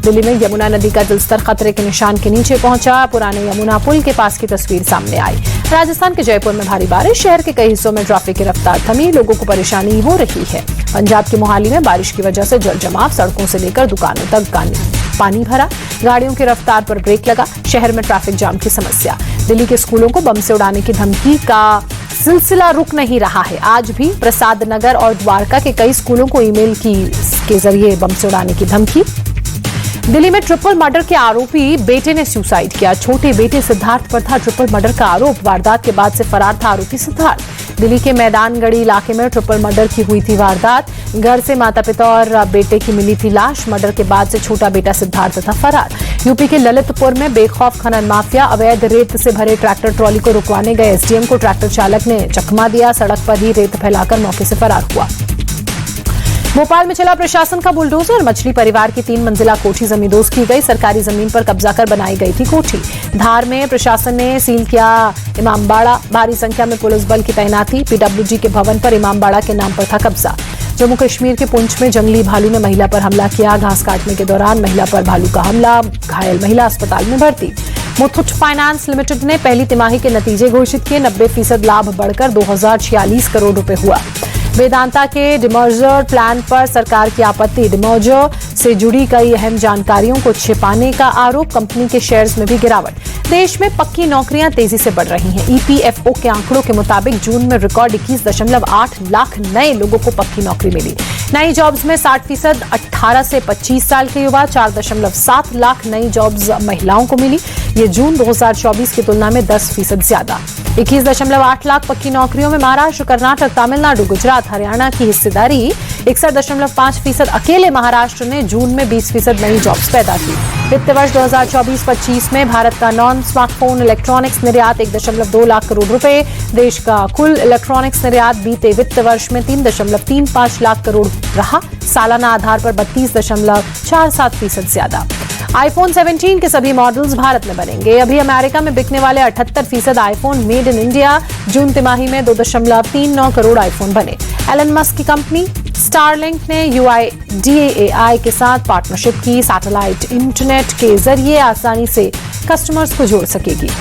दिल्ली में यमुना नदी का जलस्तर खतरे के निशान के नीचे पहुंचा। पुराने यमुना पुल के पास की तस्वीर सामने आई। राजस्थान के जयपुर में भारी बारिश, शहर के कई हिस्सों में ट्रैफिक की रफ्तार थमी, लोगों को परेशानी हो रही है। पंजाब के मोहाली में बारिश की वजह से जल जमाव, सड़कों से लेकर दुकानों तक पानी भरा, गाड़ियों की रफ्तार पर ब्रेक लगा, शहर में ट्रैफिक जाम की समस्या। दिल्ली के स्कूलों को बम से उड़ाने की धमकी का सिलसिला रुक नहीं रहा है। आज भी प्रसाद नगर और द्वारका के कई स्कूलों को ईमेल के जरिए बम से उड़ाने की धमकी। दिल्ली में ट्रिपल मर्डर के आरोपी बेटे ने सुसाइड किया। छोटे बेटे सिद्धार्थ पर था ट्रिपल मर्डर का आरोप। वारदात के बाद से फरार था आरोपी सिद्धार्थ। दिल्ली के मैदानगढ़ी इलाके में ट्रिपल मर्डर की हुई थी वारदात। घर से माता पिता और बेटे की मिली थी लाश। मर्डर के बाद से छोटा बेटा सिद्धार्थ था फरार। यूपी के ललितपुर में बेखौफ खनन माफिया अवैध रेत से भरे ट्रैक्टर ट्रॉली को रुकवाने गए एसडीएम को ट्रैक्टर चालक ने चकमा दिया। सड़क पर ही रेत फैलाकर मौके से फरार हुआ। भोपाल में चला प्रशासन का बुलडोजर। मछली परिवार की 3 मंजिला कोठी जमींदोज की गई। सरकारी जमीन पर कब्जा कर बनाई गई थी कोठी। धार में प्रशासन ने सील किया इमामबाड़ा। भारी संख्या में पुलिस बल की तैनाती। पीडब्ल्यूजी के भवन पर इमामबाड़ा के नाम पर था कब्जा। जम्मू कश्मीर के पुंछ में जंगली भालू ने महिला पर हमला किया। घास काटने के दौरान महिला पर भालू का हमला, घायल महिला अस्पताल में भर्ती। मुथूट फाइनेंस लिमिटेड ने पहली तिमाही के नतीजे घोषित किए। 90% लाभ बढ़कर 2046 करोड़ रुपए हुआ। वेदांता के डिमर्जर प्लान पर सरकार की आपत्ति। डिमर्जर से जुड़ी कई अहम जानकारियों को छिपाने का आरोप। कंपनी के शेयर्स में भी गिरावट। देश में पक्की नौकरियां तेजी से बढ़ रही हैं। ईपीएफओ के आंकड़ों के मुताबिक जून में रिकॉर्ड 21.8 लाख नए लोगों को पक्की नौकरी मिली। नई जॉब्स में 60% 18 से 25 साल के युवा, 4.7 लाख नई जॉब्स महिलाओं को मिली। ये जून 2024 की तुलना में 10% ज्यादा। 21.8 लाख पक्की नौकरियों में महाराष्ट्र, कर्नाटक, तमिलनाडु, गुजरात, हरियाणा की हिस्सेदारी। 61.5% अकेले महाराष्ट्र ने जून में 20% नई जॉब्स पैदा की। वित्त वर्ष 2024-25 में भारत का नॉन स्मार्टफोन इलेक्ट्रॉनिक्स निर्यात 1.2 लाख करोड़ रुपए। देश का कुल इलेक्ट्रॉनिक्स निर्यात बीते वित्त वर्ष में 3.35 लाख करोड़ रहा। सालाना आधार पर 32.47% ज्यादा। आईफोन 17 के सभी मॉडल्स भारत में बनेंगे। अभी अमेरिका में बिकने वाले 78% आईफोन मेड इन इंडिया। जून तिमाही में 2.39 करोड़ आईफोन बने। एलन मस्क की कंपनी स्टारलिंक ने UIDAI के साथ पार्टनरशिप की। सैटेलाइट इंटरनेट के जरिए आसानी से कस्टमर्स को जोड़ सकेगी।